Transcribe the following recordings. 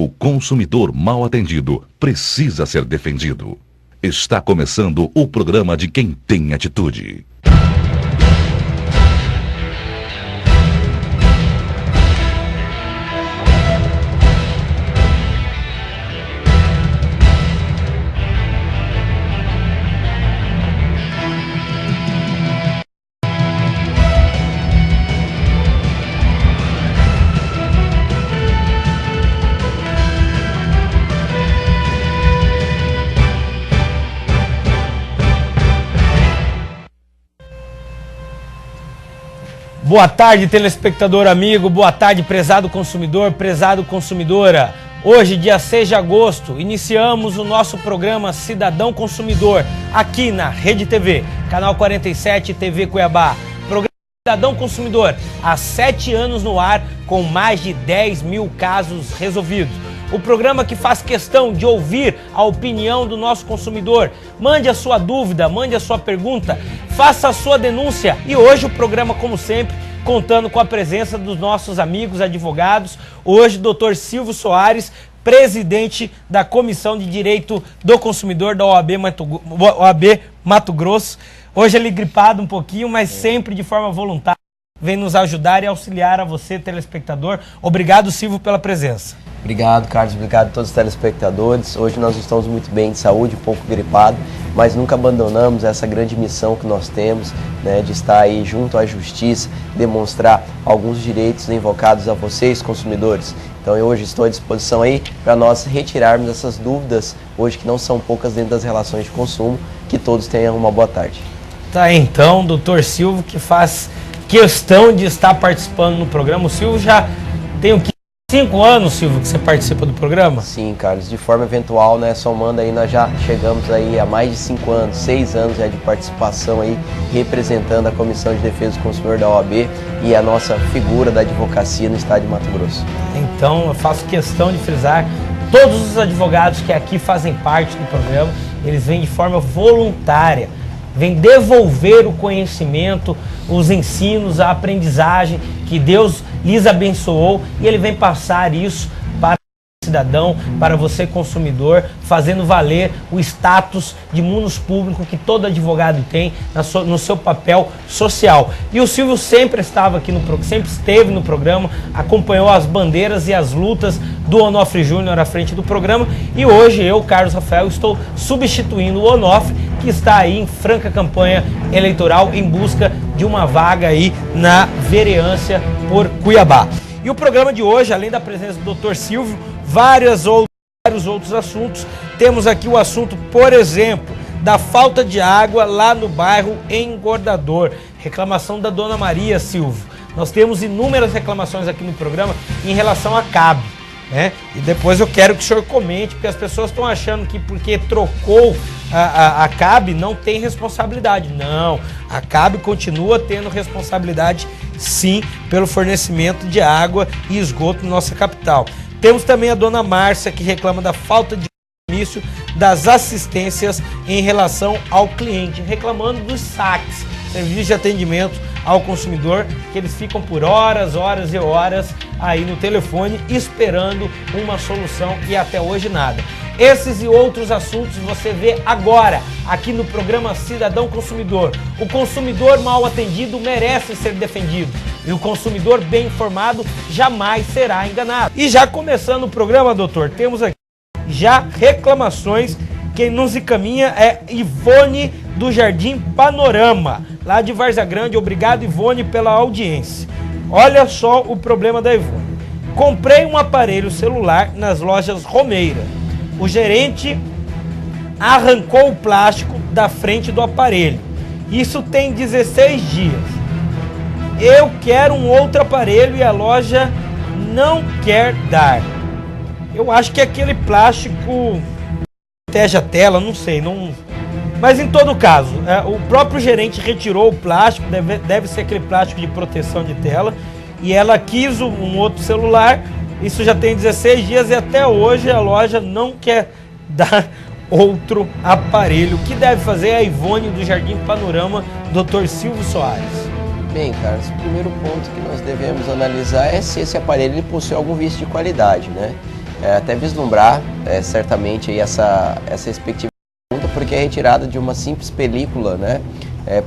O consumidor mal atendido precisa ser defendido. Está começando o programa de quem tem atitude. Boa tarde, telespectador amigo, boa tarde, prezado consumidor, prezado consumidora. Hoje, dia 6 de agosto, iniciamos o nosso programa Cidadão Consumidor, aqui na Rede TV, canal 47 TV Cuiabá. Programa Cidadão Consumidor, há 7 anos no ar, com mais de 10 mil casos resolvidos. O programa que faz questão de ouvir a opinião do nosso consumidor. Mande a sua dúvida, mande a sua pergunta, faça a sua denúncia. E hoje o programa, como sempre, contando com a presença dos nossos amigos advogados. Hoje, Dr. Silvio Soares, presidente da Comissão de Direito do Consumidor da OAB Mato Grosso. Hoje ele gripado um pouquinho, mas sempre de forma voluntária, vem nos ajudar e auxiliar a você, telespectador. Obrigado, Silvio, pela presença. Obrigado, Carlos. Obrigado a todos os telespectadores. Hoje nós estamos muito bem de saúde, um pouco gripado, mas nunca abandonamos essa grande missão que nós temos, né, de estar aí junto à justiça, demonstrar alguns direitos invocados a vocês, consumidores. Então eu hoje estou à disposição aí para nós retirarmos essas dúvidas, hoje que não são poucas dentro das relações de consumo. Que todos tenham uma boa tarde. Tá aí, então, doutor Silvio, que faz questão de estar participando no programa. O Silvio já tem o que? 5 anos, Silvio, que você participa do programa? Sim, Carlos, de forma eventual, né, somando aí, nós já chegamos aí a mais de 5 anos, 6 anos já de participação aí, representando a Comissão de Defesa do Consumidor da OAB e a nossa figura da advocacia no estado de Mato Grosso. Então, eu faço questão de frisar, todos os advogados que aqui fazem parte do programa, eles vêm de forma voluntária, vêm devolver o conhecimento, os ensinos, a aprendizagem que Deus lhes abençoou, e ele vem passar isso para o cidadão, para você consumidor, fazendo valer o status de munus público que todo advogado tem no seu papel social. E o Silvio sempre estava aqui sempre esteve no programa, acompanhou as bandeiras e as lutas do Onofre Júnior à frente do programa, e hoje eu, Carlos Rafael, estou substituindo o Onofre, que está aí em franca campanha eleitoral em busca de uma vaga aí na vereança por Cuiabá. E o programa de hoje, além da presença do Dr. Silvio, vários outros assuntos. Temos aqui o assunto, por exemplo, da falta de água lá no bairro Engordador. Reclamação da Dona Maria, Silvio. Nós temos inúmeras reclamações aqui no programa em relação à CAB, né? E depois eu quero que o senhor comente, porque as pessoas estão achando que porque trocou a CAB não tem responsabilidade. Não, a CAB continua tendo responsabilidade, sim, pelo fornecimento de água e esgoto na nossa capital. Temos também a Dona Márcia, que reclama da falta de compromisso das assistências em relação ao cliente, reclamando dos saques, serviço de atendimento ao consumidor, que eles ficam por horas e horas aí no telefone esperando uma solução e até hoje nada. Esses e outros assuntos você vê agora aqui no programa Cidadão Consumidor. O consumidor mal atendido merece ser defendido e o consumidor bem informado jamais será enganado. E já começando o programa, doutor, temos aqui já reclamações. Quem nos encaminha é Ivone do Jardim Panorama, lá de Várzea Grande. Obrigado, Ivone, pela audiência. Olha só o problema da Ivone. Comprei um aparelho celular nas lojas Romeira. O gerente arrancou o plástico da frente do aparelho. Isso tem 16 dias. Eu quero um outro aparelho e a loja não quer dar. Eu acho que aquele plástico protege a tela, não sei, não. Mas em todo caso, o próprio gerente retirou o plástico, deve ser aquele plástico de proteção de tela, e ela quis um outro celular. Isso já tem 16 dias e até hoje a loja não quer dar outro aparelho. O que deve fazer a Ivone do Jardim Panorama, Dr. Silvio Soares? Bem, Carlos, o primeiro ponto que nós devemos analisar é se esse aparelho ele possui algum vício de qualidade, né? até vislumbrar certamente aí essa expectativa, porque é retirada de uma simples película, né,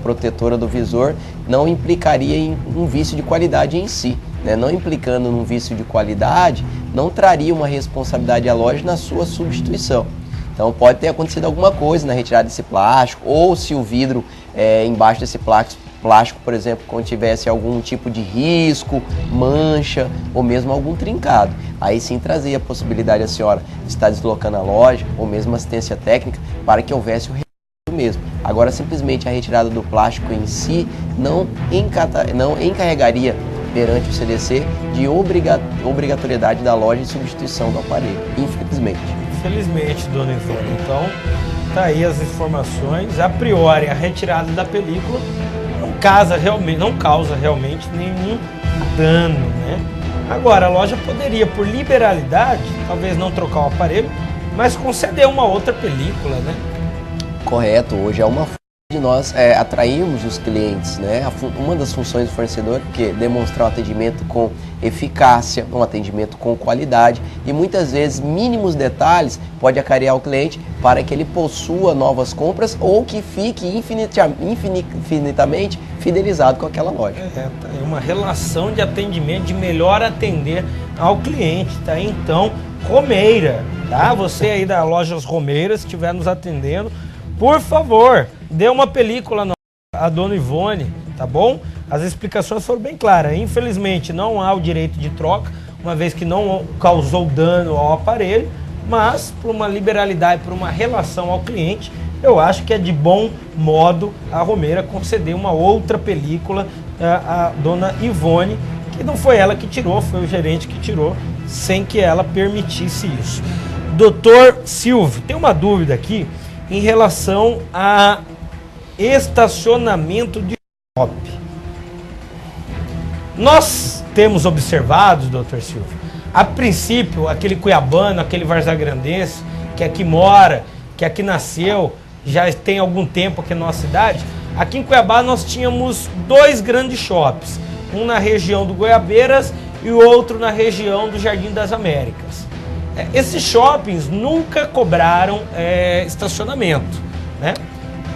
protetora do visor, não implicaria em um vício de qualidade em si. Né? Não implicando num vício de qualidade, não traria uma responsabilidade à loja na sua substituição. Então pode ter acontecido alguma coisa na retirada desse plástico, ou se o vidro embaixo desse plástico, por exemplo, quando tivesse algum tipo de risco, mancha ou mesmo algum trincado. Aí sim trazia a possibilidade a senhora de estar deslocando a loja ou mesmo assistência técnica para que houvesse o mesmo. Agora simplesmente a retirada do plástico em si não encarregaria perante o CDC de obrigatoriedade da loja de substituição do aparelho, infelizmente. Infelizmente, dona Ivone. Então, tá aí as informações. A priori, a retirada da película não causa realmente nenhum dano, né? Agora, a loja poderia, por liberalidade, talvez não trocar o aparelho, mas conceder uma outra película, né? Correto. Hoje é uma de nós atrairmos os clientes, né? Uma das funções do fornecedor é demonstrar um atendimento com eficácia, um atendimento com qualidade, e muitas vezes mínimos detalhes pode acarear o cliente para que ele possua novas compras ou que fique infinitamente fidelizado com aquela loja. É uma relação de atendimento, de melhor atender ao cliente, tá? Então, Romeira, tá? Você aí da Lojas Romeiras, que estiver nos atendendo, por favor, dê uma película à dona Ivone, tá bom? As explicações foram bem claras. Infelizmente, não há o direito de troca, uma vez que não causou dano ao aparelho, mas por uma liberalidade, por uma relação ao cliente, eu acho que é de bom modo a Romeira conceder uma outra película à dona Ivone, que não foi ela que tirou, foi o gerente que tirou, sem que ela permitisse isso. Doutor Silvio, tem uma dúvida aqui em relação a estacionamento de shopping. Nós temos observado, doutor Silvio, a princípio, aquele cuiabano, aquele varzagrandense, que aqui mora, que aqui nasceu, já tem algum tempo aqui na nossa cidade, aqui em Cuiabá nós tínhamos dois grandes shoppings, um na região do Goiabeiras e o outro na região do Jardim das Américas. Esses shoppings nunca cobraram estacionamento, né?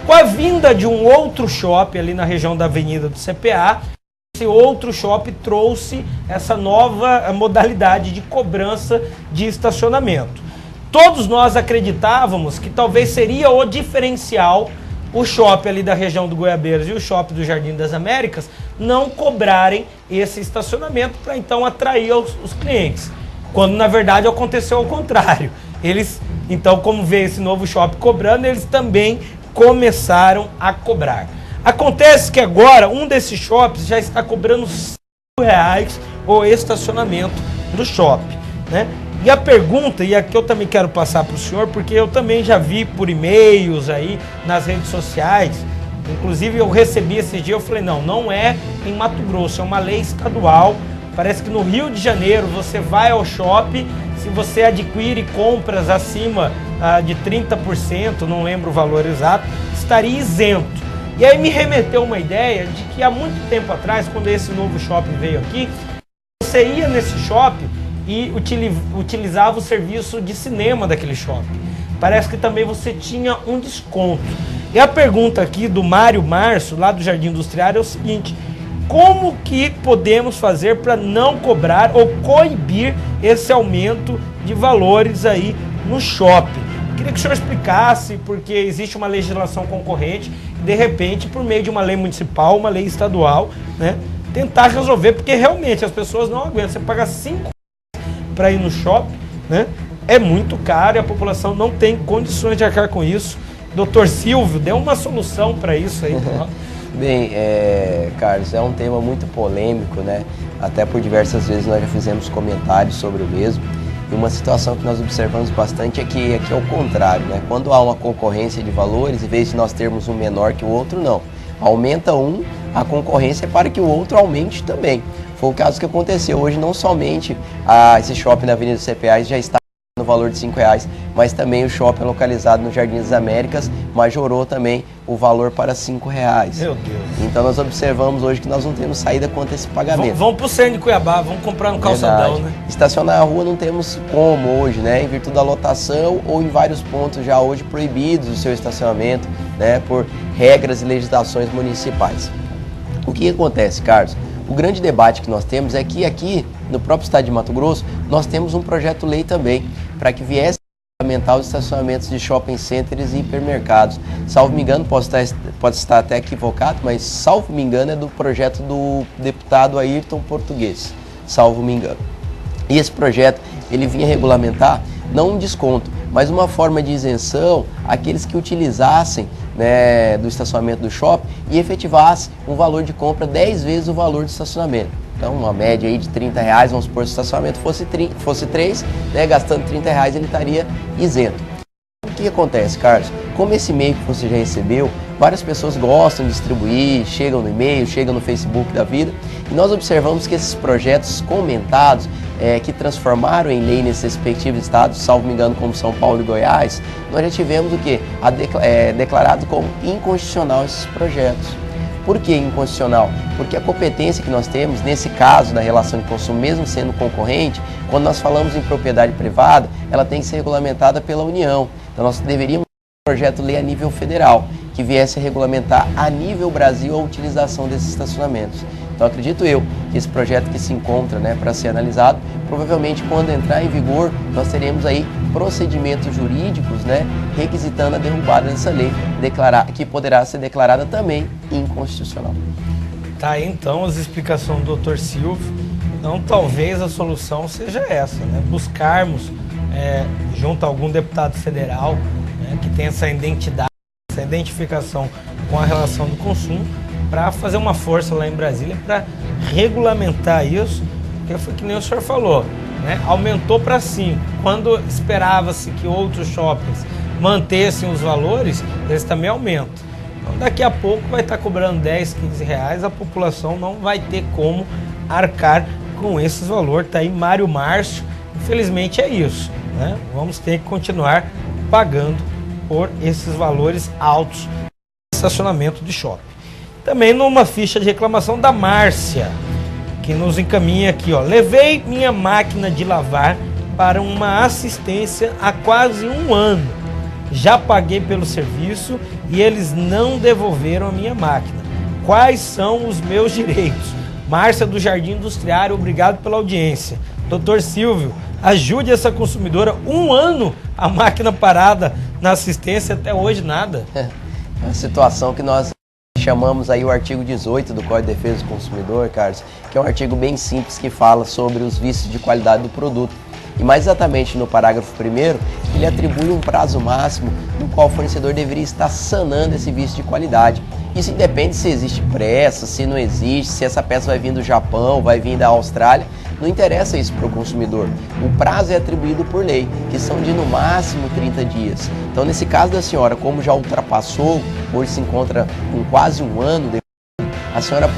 Com a vinda de um outro shopping ali na região da Avenida do CPA, esse outro shopping trouxe essa nova modalidade de cobrança de estacionamento. Todos nós acreditávamos que talvez seria o diferencial o shopping ali da região do Goiabeiras e o shopping do Jardim das Américas não cobrarem esse estacionamento para então atrair os clientes. Quando na verdade aconteceu ao contrário. Eles, então, como veio esse novo shopping cobrando, eles também começaram a cobrar. Acontece que agora um desses shoppings já está cobrando R$5 o estacionamento do shopping, né? E a pergunta, e aqui eu também quero passar para o senhor, porque eu também já vi por e-mails aí, nas redes sociais, inclusive eu recebi esse dia, eu falei, não é em Mato Grosso, é uma lei estadual. Parece que no Rio de Janeiro você vai ao shopping, se você adquire compras acima de 30%, não lembro o valor exato, estaria isento. E aí me remeteu uma ideia de que há muito tempo atrás, quando esse novo shopping veio aqui, você ia nesse shopping e utilizava o serviço de cinema daquele shopping. Parece que também você tinha um desconto. E a pergunta aqui do Mário Março, lá do Jardim Industrial, é o seguinte: como que podemos fazer para não cobrar ou coibir esse aumento de valores aí no shopping? Queria que o senhor explicasse, porque existe uma legislação concorrente, de repente, por meio de uma lei municipal, uma lei estadual, né, tentar resolver, porque realmente as pessoas não aguentam. Você paga R$5 para ir no shopping, né, é muito caro e a população não tem condições de arcar com isso. Doutor Silvio, dê uma solução para isso aí. Bem, Carlos, é um tema muito polêmico, né? Até por diversas vezes nós já fizemos comentários sobre o mesmo. E uma situação que nós observamos bastante é que aqui é o contrário, né? Quando há uma concorrência de valores, em vez de nós termos um menor que o outro, não. Aumenta um, a concorrência é para que o outro aumente também. Foi o caso que aconteceu hoje, não somente esse shopping na Avenida do CPA já está no valor de R$5, mas também o shopping localizado no Jardim das Américas majorou também o valor para R$5. Meu Deus. Então nós observamos hoje que nós não temos saída quanto a esse pagamento. Vamos pro centro de Cuiabá, vamos comprar um calçadão, Verdade. né? Estacionar na rua não temos como hoje, né? Em virtude da lotação ou em vários pontos já hoje proibidos o seu estacionamento, né? Por regras e legislações municipais. O que acontece, Carlos? O grande debate que nós temos é que aqui, no próprio estado de Mato Grosso, nós temos um projeto-lei também, para que viesse a aumentar os estacionamentos de shopping centers e hipermercados. Salvo me engano, pode estar até equivocado, mas salvo me engano é do projeto do deputado Ayrton Português, salvo me engano. E esse projeto, ele vinha regulamentar, não um desconto, mas uma forma de isenção àqueles que utilizassem, né, do estacionamento do shopping e efetivasse um valor de compra 10 vezes o valor do estacionamento. Então, uma média aí de R$30, vamos supor, se o estacionamento fosse 3, né, gastando R$30, ele estaria isento. O que acontece, Carlos? Como esse e-mail que você já recebeu, várias pessoas gostam de distribuir, chegam no e-mail, chegam no Facebook da vida, e nós observamos que esses projetos comentados, que transformaram em lei nesses respectivos estados, salvo me engano, como São Paulo e Goiás, nós já tivemos o quê? Declarado como inconstitucional esses projetos. Por que inconstitucional? Porque a competência que nós temos, nesse caso da relação de consumo, mesmo sendo concorrente, quando nós falamos em propriedade privada, ela tem que ser regulamentada pela União. Então nós deveríamos ter um projeto-lei a nível federal, que viesse a regulamentar a nível Brasil a utilização desses estacionamentos. Então acredito eu que esse projeto que se encontra, né, para ser analisado, provavelmente quando entrar em vigor, nós teremos aí procedimentos jurídicos, né, requisitando a derrubada dessa lei, que poderá ser declarada também inconstitucional. Tá aí então as explicações do Dr. Silvio. Então talvez a solução seja essa, né? Buscarmos junto a algum deputado federal, né, que tenha essa identidade, essa identificação com a relação do consumo, para fazer uma força lá em Brasília para regulamentar isso, porque foi que nem o senhor falou, né? Aumentou para 5. Quando esperava-se que outros shoppings mantessem os valores, eles também aumentam. Então daqui a pouco vai estar cobrando R$10, R$15, a população não vai ter como arcar com esses valores. Tá aí Mário Márcio, infelizmente é isso, né? Vamos ter que continuar pagando por esses valores altos de estacionamento de shopping. Também numa ficha de reclamação da Márcia, que nos encaminha aqui, ó. Levei minha máquina de lavar para uma assistência há quase 1 ano. Já paguei pelo serviço e eles não devolveram a minha máquina. Quais são os meus direitos? Márcia do Jardim Industriário, obrigado pela audiência. Dr. Silvio, ajude essa consumidora. 1 ano a máquina parada na assistência, até hoje nada. É uma situação que nós chamamos aí o artigo 18 do Código de Defesa do Consumidor, Carlos, que é um artigo bem simples que fala sobre os vícios de qualidade do produto. E mais exatamente no parágrafo 1º, ele atribui um prazo máximo no qual o fornecedor deveria estar sanando esse vício de qualidade. Isso independe se existe pressa, se não existe, se essa peça vai vir do Japão, vai vir da Austrália, não interessa isso para o consumidor. O prazo é atribuído por lei, que são de no máximo 30 dias. Então nesse caso da senhora, como já ultrapassou, hoje se encontra com quase 1 ano, a senhora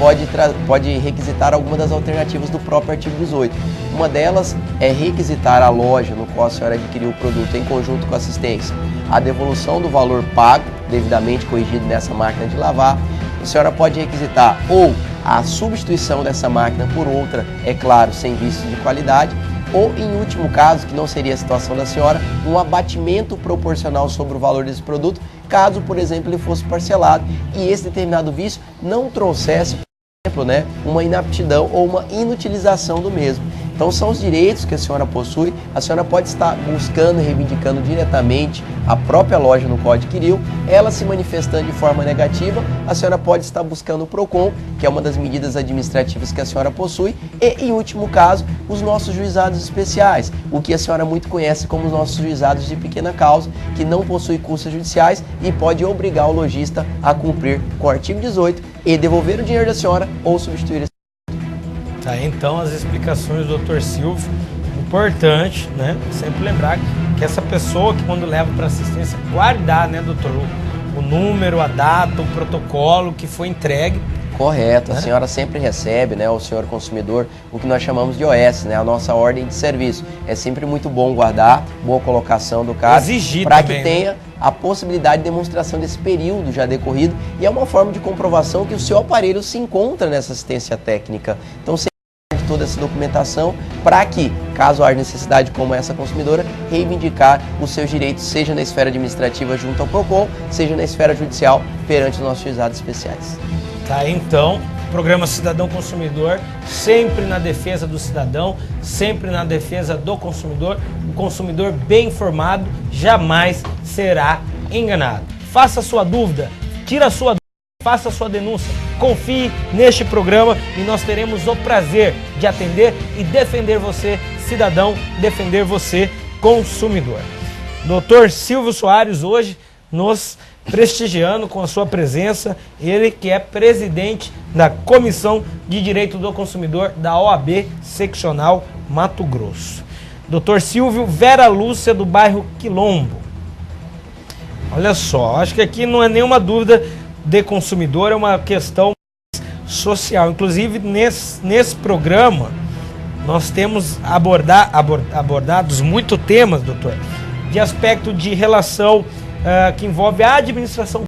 pode requisitar alguma das alternativas do próprio artigo 18. Uma delas é requisitar a loja no qual a senhora adquiriu o produto em conjunto com a assistência a devolução do valor pago, devidamente corrigido nessa máquina de lavar. A senhora pode requisitar ou a substituição dessa máquina por outra, é claro, sem vícios de qualidade, ou, em último caso, que não seria a situação da senhora, um abatimento proporcional sobre o valor desse produto, caso, por exemplo, ele fosse parcelado e esse determinado vício não trouxesse, por exemplo, né, uma inaptidão ou uma inutilização do mesmo. Então são os direitos que a senhora possui, a senhora pode estar buscando e reivindicando diretamente a própria loja no qual adquiriu, ela se manifestando de forma negativa, a senhora pode estar buscando o PROCON, que é uma das medidas administrativas que a senhora possui, e, em último caso, os nossos juizados especiais, o que a senhora muito conhece como os nossos juizados de pequena causa, que não possuem custas judiciais e pode obrigar o lojista a cumprir com o artigo 18 e devolver o dinheiro da senhora ou substituir esse. Tá, então as explicações do Dr. Silvio, importante, né? Sempre lembrar que essa pessoa que quando leva para assistência, guardar, né, doutor, o número, a data, o protocolo que foi entregue, Correto, a senhora sempre recebe, né, o senhor consumidor, o que nós chamamos de OS, né, a nossa ordem de serviço. É sempre muito bom guardar, boa colocação do caso, para que tenha a possibilidade de demonstração desse período já decorrido, e é uma forma de comprovação que o seu aparelho se encontra nessa assistência técnica. Então, toda essa documentação para que, caso haja necessidade como essa consumidora, reivindicar os seus direitos, seja na esfera administrativa junto ao PROCON, seja na esfera judicial perante os nossos juizados especiais. Tá, então, programa Cidadão Consumidor, sempre na defesa do cidadão, sempre na defesa do consumidor. O consumidor bem informado jamais será enganado. Faça a sua dúvida, tira a sua dúvida, faça a sua denúncia, confie neste programa e nós teremos o prazer de atender e defender você, cidadão, defender você, consumidor. Dr. Silvio Soares hoje nos prestigiando com a sua presença, ele que é presidente da Comissão de Direito do Consumidor da OAB Seccional Mato Grosso. Dr. Silvio, Vera Lúcia do bairro Quilombo. Olha só, acho que aqui não é nenhuma dúvida de consumidor, é uma questão social. Inclusive, nesse programa, nós temos abordados muitos temas, doutor, de aspecto de relação que envolve a administração